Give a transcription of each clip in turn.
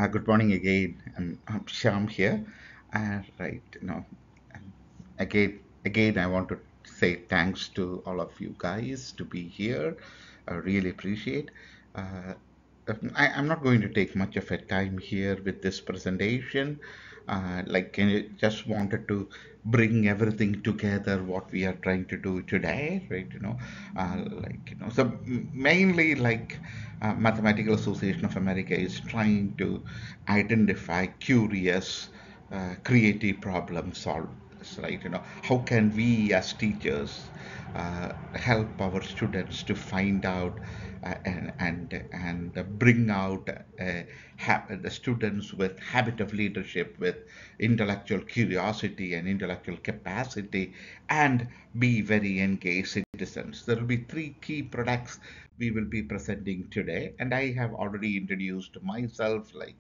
Good morning again. I'm Shyam here. Right, um, again, I want to say thanks to all of you guys to be here. I really appreciate. Uh, I'm not going to take much of a time here with this presentation. Can you just wanted to bring everything together what we are trying to do today, right? So mainly Mathematical Association of America is trying to identify curious, creative problem solvers, right? How can we as teachers help our students to find out and bring out the students with habit of leadership, with intellectual curiosity and intellectual capacity, and be very engaged citizens. There will be three key products we will be presenting today, and I have already introduced myself, like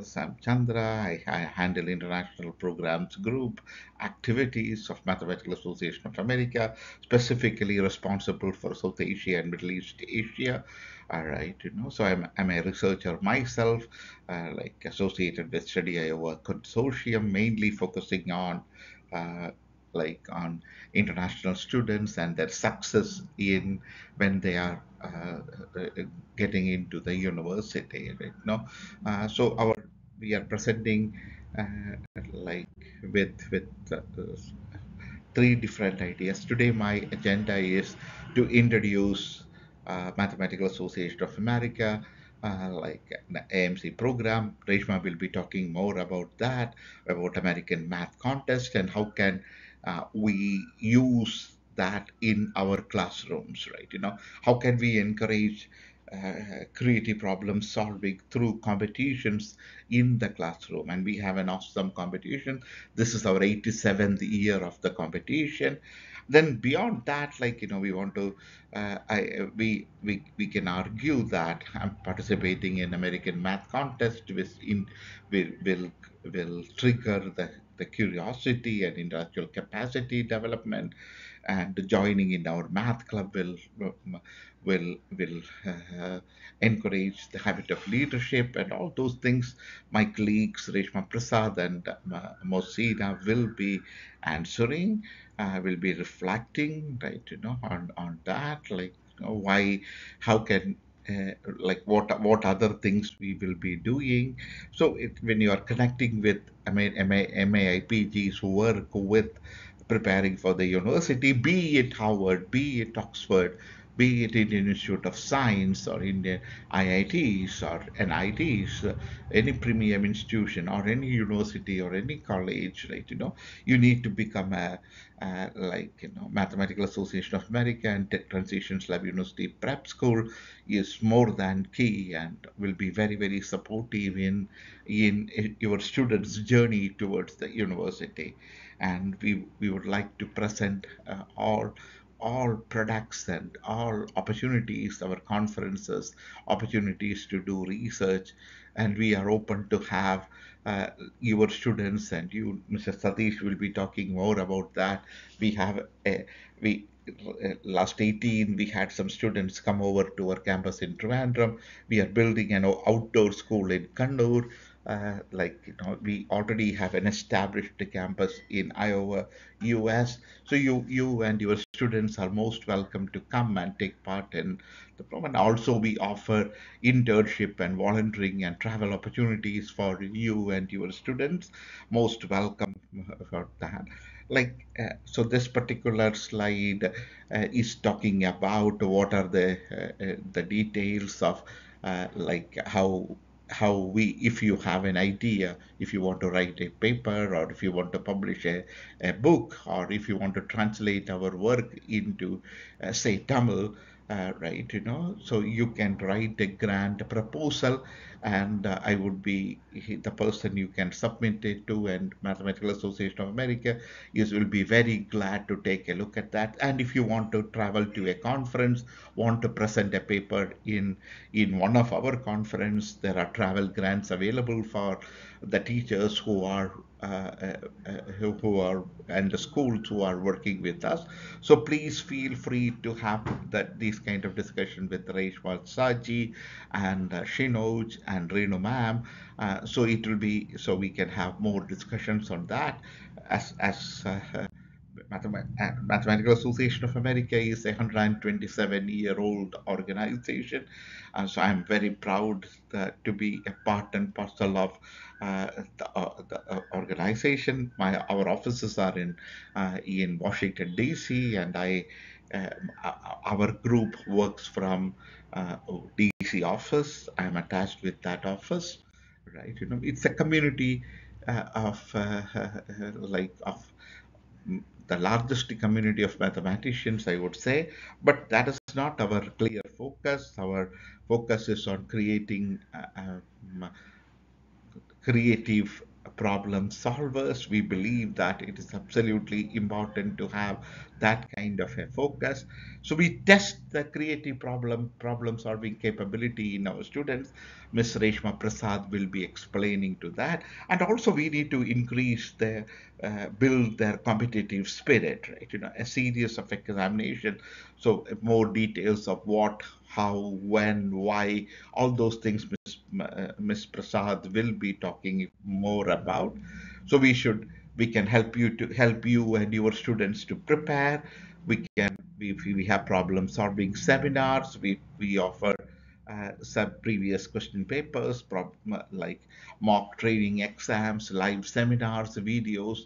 Sam Chandra. I handle international programs group activities of Mathematical Association of America, specifically responsible for South Asia and Middle East Asia. All right, so I'm a researcher myself, associated with Study Iowa Consortium, mainly focusing on uh, on international students and their success in when they are getting into the university, right? So our we are presenting uh, like with three different ideas. Today, my agenda is to introduce Mathematical Association of America, like an AMC program. Reshma will be talking more about that, about American Math Contest, and how can we use that in our classrooms, right? How can we encourage creative problem solving through competitions in the classroom? And we have an awesome competition. This is our 87th year of the competition. Then beyond that, we want to we can argue that I'm participating in American Math Contest, which will will trigger the curiosity and intellectual capacity development, and joining in our math club will encourage the habit of leadership and all those things. My colleagues Reshma Prasad and Mosina will be answering, will be reflecting, right, on that, why, how can, what other things we will be doing. So when you are connecting with MAIPGs who work with preparing for the university, be it Howard, be it Oxford, be it Indian Institute of Science or Indian IITs or NITs, any premium institution or any university or any college, right? You need to become Mathematical Association of America and Transitions Lab University Prep School is more than key and will be very, very supportive in your students' journey towards the university. And we would like to present all products and all opportunities, our conferences, opportunities to do research, and we are open to have uh, your students, and you, Mr. Satish, will be talking more about that. We have a, we last 18 we had some students come over to our campus in Trivandrum. We are building an outdoor school in Kannur. We already have an established campus in Iowa, US. So you and your students are most welcome to come and take part in the program. And also we offer internship and volunteering and travel opportunities for you and your students. Most welcome for that. So this particular slide is talking about what are the details of how we, if you have an idea, if you want to write a paper, or if you want to publish a book, or if you want to translate our work into say Tamil, right, so you can write a grant proposal, and I would be the person you can submit it to, and Mathematical Association of America will be very glad to take a look at that. And if you want to travel to a conference, want to present a paper in one of our conference, there are travel grants available for the teachers who are who are and the schools who are working with us. So please feel free to have these kind of discussion with Reshma Saji and Shinoj and Renu ma'am. So it will be so we can have more discussions on that as Mathematical Association of America is a 127-year-old organization. So I'm very proud to be a part and parcel of the organization. Our offices are in Washington, D.C., and uh, our group works from D.C. office. I'm attached with that office, right? It's a community of the largest community of mathematicians, I would say, but that is not our clear focus. Our focus is on creating creative problem solvers. We believe that it is absolutely important to have that kind of a focus. So we test the creative problem solving capability in our students. Ms. Reshma Prasad will be explaining to that. And also we need to increase their build their competitive spirit, right? A series of examination. So more details of what, how, when, why, all those things Ms. Prasad will be talking more about. So we can help you and your students to prepare. We have problem solving seminars. We offer some previous question papers, like mock training exams, live seminars, videos,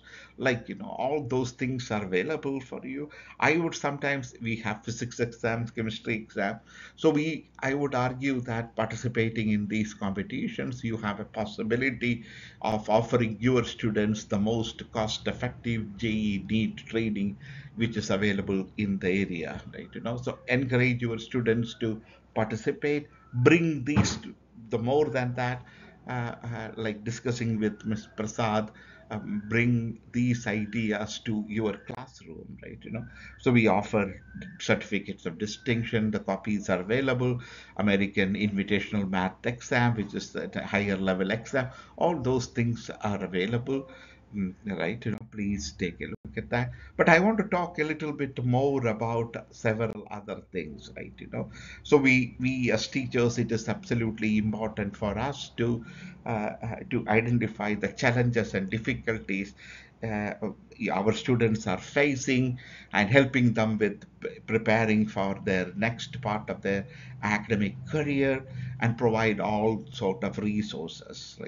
all those things are available for you. I would sometimes we have physics exams, chemistry exam. So I would argue that participating in these competitions, you have a possibility of offering your students the most cost-effective JEE NEET training which is available in the area, right? So encourage your students to participate, bring these the more than that, like discussing with Ms. Prasad, bring these ideas to your classroom, right? So we offer certificates of distinction. The copies are available. American Invitational Math Exam, which is a higher level exam. All those things are available. Right, please take a look at that. But I want to talk a little bit more about several other things, right? So we as teachers, it is absolutely important for us to identify the challenges and difficulties uh, our students are facing, and helping them with preparing for their next part of their academic career, and provide all sort of resources,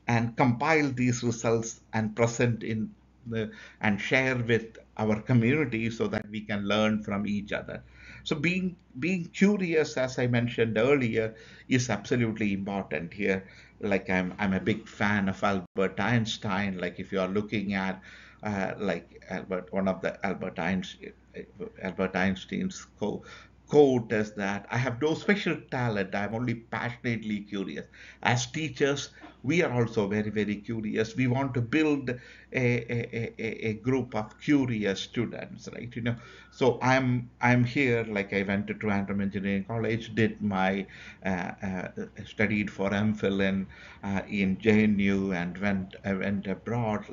and compile these results and present in and share with our community so that we can learn from each other. So being curious, as I mentioned earlier, is absolutely important here. Like I'm a big fan of Albert Einstein. Like if you are looking at like one of the Albert Einstein's quote is that I have no special talent. I'm only passionately curious. As teachers, we are also very, very curious. We want to build a group of curious students, right? So I'm here. Like I went to Trivandrum Engineering College, did my studied for MPhil in JNU, and I went abroad,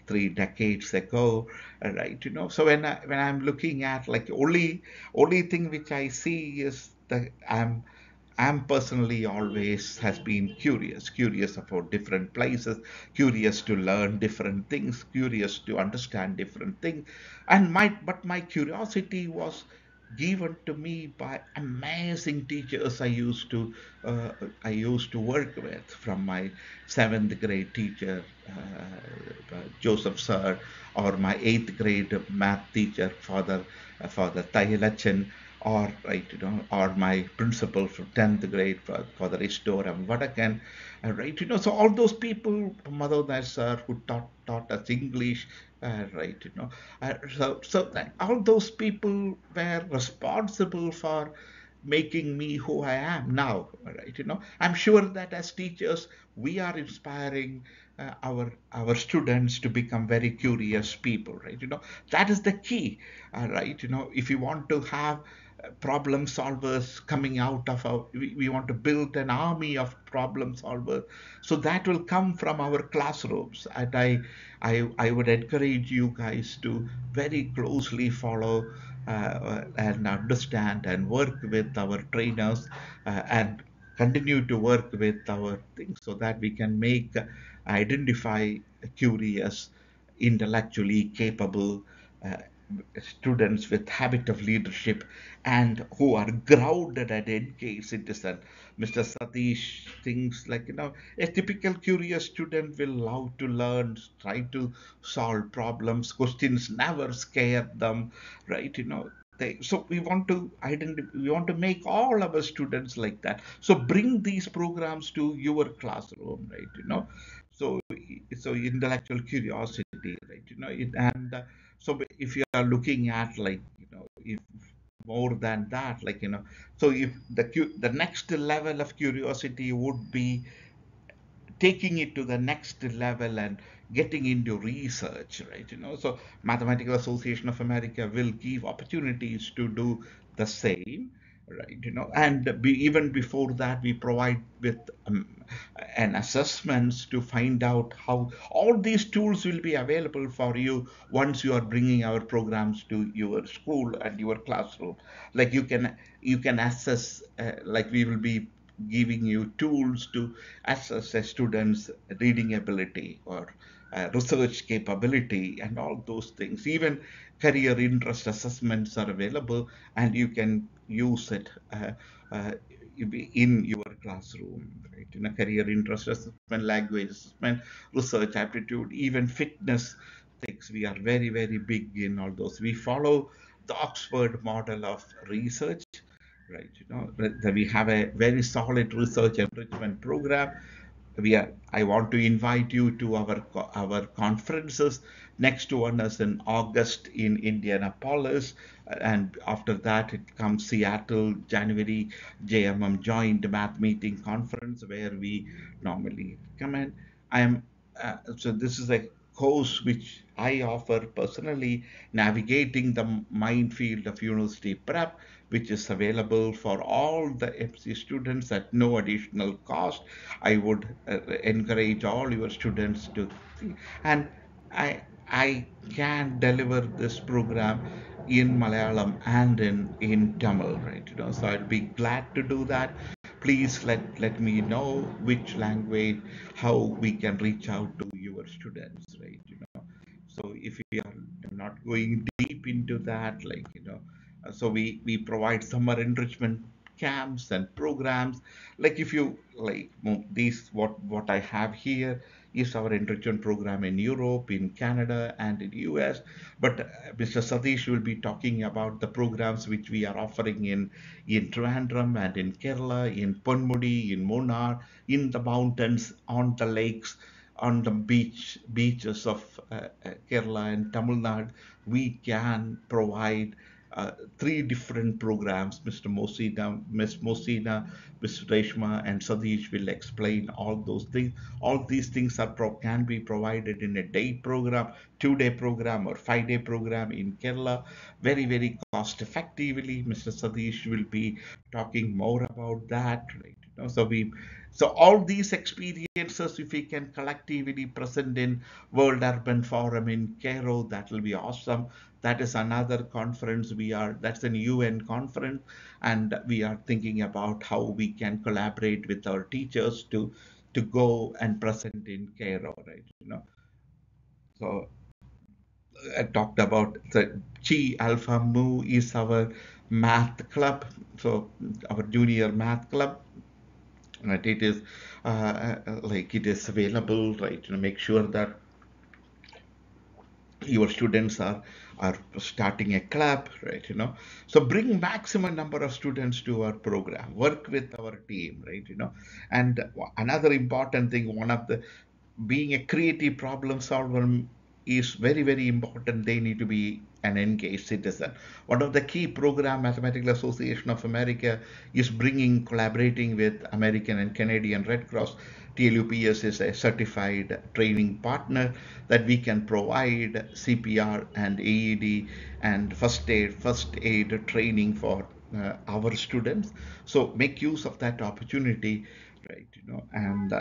3 decades ago, right? So when I'm looking at, like, only thing which I see is that I'm personally always has been curious about different places, curious to learn different things, curious to understand different things. But my curiosity was given to me by amazing teachers I used to work with, from my seventh grade teacher, Joseph Sir, or my eighth grade math teacher, Father Tahilachan, or or my principal from 10th grade, Father Istoram Vadakan, right? So all those people, Madhavendra sir, who taught us English, right? All those people were responsible for making me who I am now, right? I'm sure that as teachers, we are inspiring our students to become very curious people, right? That is the key, right? If you want to have problem solvers coming out of our, we want to build an army of problem solvers. So that will come from our classrooms. And I would encourage you guys to very closely follow and understand and work with our trainers and continue to work with our things so that we can make, identify curious, intellectually capable uh, students with habit of leadership and who are grounded and engaged citizen. Mr. Satish thinks like, a typical curious student will love to learn, try to solve problems, questions never scare them, right? So we want to identify, we want to make all our students like that. So bring these programs to your classroom, right? So so intellectual curiosity, right? And so if you are looking at, like, if more than that, like, so if the next level of curiosity would be taking it to the next level and getting into research, right? So Mathematical Association of America will give opportunities to do the same, right? And even before that, we provide with an assessments to find out how all these tools will be available for you once you are bringing our programs to your school and your classroom. Like you can assess, like we will be giving you tools to assess a student's reading ability or research capability and all those things. Even career interest assessments are available, and you can use it uh, in your classroom, right? Career interest assessment, language assessment, research aptitude, even fitness things. We are very, very big in all those. We follow the Oxford model of research, right? That we have a very solid research enrichment program. I want to invite you to our conferences. Next one is in August in Indianapolis, and after that it comes Seattle, January, JMM Joint Math Meeting Conference, where we normally come in. I am So this is a course which I offer personally, navigating the minefield of university prep, which is available for all the MC students at no additional cost. I would encourage all your students to see, and I can deliver this program in Malayalam and in Tamil, right? So I'd be glad to do that. Please let me know which language, how we can reach out to your students, right? So if we are not going deep into that, like, so we provide summer enrichment camps and programs. Like, if you like, these, what I have here is our enrichment program in Europe, in Canada, and in US. But Mr. Satish will be talking about the programs which we are offering in Trivandrum and in Kerala, in Ponmudi, in Munnar, in the mountains, on the lakes, on the beaches of Kerala and Tamil Nadu. We can provide three different programs. Mr. Mosina, Ms. Mosina, Mr. Reshma, and Sadish will explain all those things. All these things can be provided in a day program, 2-day program, or 5-day program in Kerala, very, very cost effectively. Mr. Sadish will be talking more about that. Right? So all these experiences, if we can collectively present in World Urban Forum in Cairo, that will be awesome. That is another conference. That's an UN conference, and we are thinking about how we can collaborate with our teachers to go and present in Cairo, right? So I talked about the Chi Alpha Mu is our math club, so our junior math club. Right, it is like it is available, right? Make sure that your students are starting a club, right? So bring maximum number of students to our program, work with our team, right? And another important thing, one of the being a creative problem solver is very, very important. They need to be an engaged citizen. One of the key program, Mathematical Association of America, is collaborating with American and Canadian Red Cross. TLUPS is a certified training partner that we can provide CPR and AED and first aid training for our students. So make use of that opportunity, right? And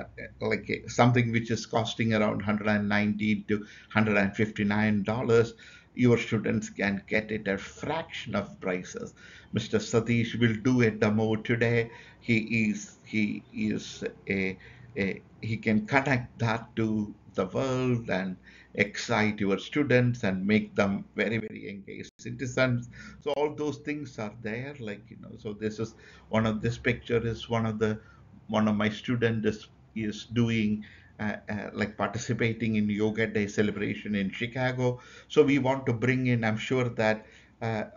like something which is costing around 190 to $159, your students can get it at a fraction of prices. Mr. Satish will do a demo today. He is he can connect that to the world and excite your students and make them very, very engaged citizens. So all those things are there, like, so this picture is one of my student is doing like participating in Yoga Day celebration in Chicago. So we want to bring in, I'm sure that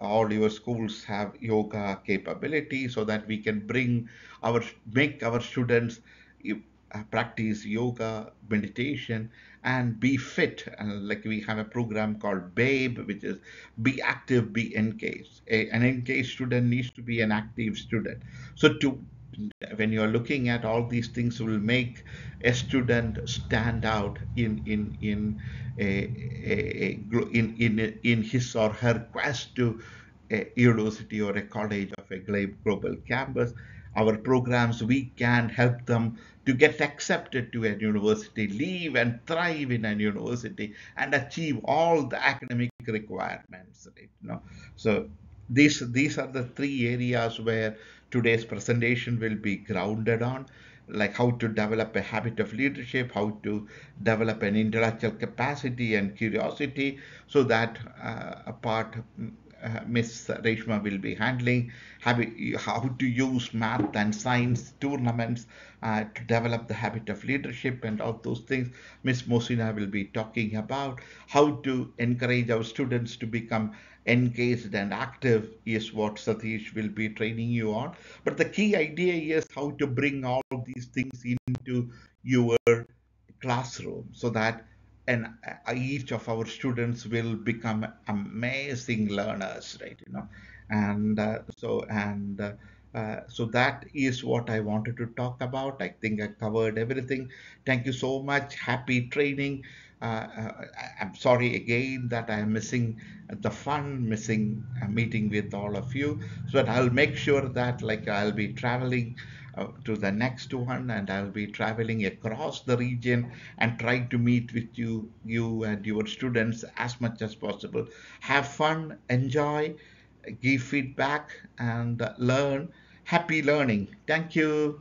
all your schools have yoga capability, so that we can make our students practice yoga, meditation, and be fit. Like we have a program called BABE, which is be active, be engaged. An engaged student needs to be an active student. So when you're looking at all these things, will make a student stand out in his or her quest to a university or a college of a global campus. Our programs, we can help them to get accepted to a university, live and thrive in a university, and achieve all the academic requirements. Right? So these are the three areas where today's presentation will be grounded on, like how to develop a habit of leadership, how to develop an intellectual capacity and curiosity, so that a part Miss Reshma will be handling, how to use math and science tournaments to develop the habit of leadership and all those things. Miss Mosina will be talking about how to encourage our students to become engaged and active, is what Satish will be training you on. But the key idea is how to bring all of these things into your classroom, so that each of our students will become amazing learners, right? And so that is what I wanted to talk about. I think I covered everything. Thank you so much. Happy training. I'm sorry again that I'm missing the fun, missing a meeting with all of you. So I'll make sure that, like, I'll be traveling to the next one, and I'll be traveling across the region and try to meet with you and your students as much as possible. Have fun, enjoy, give feedback, and learn. Happy learning. Thank you.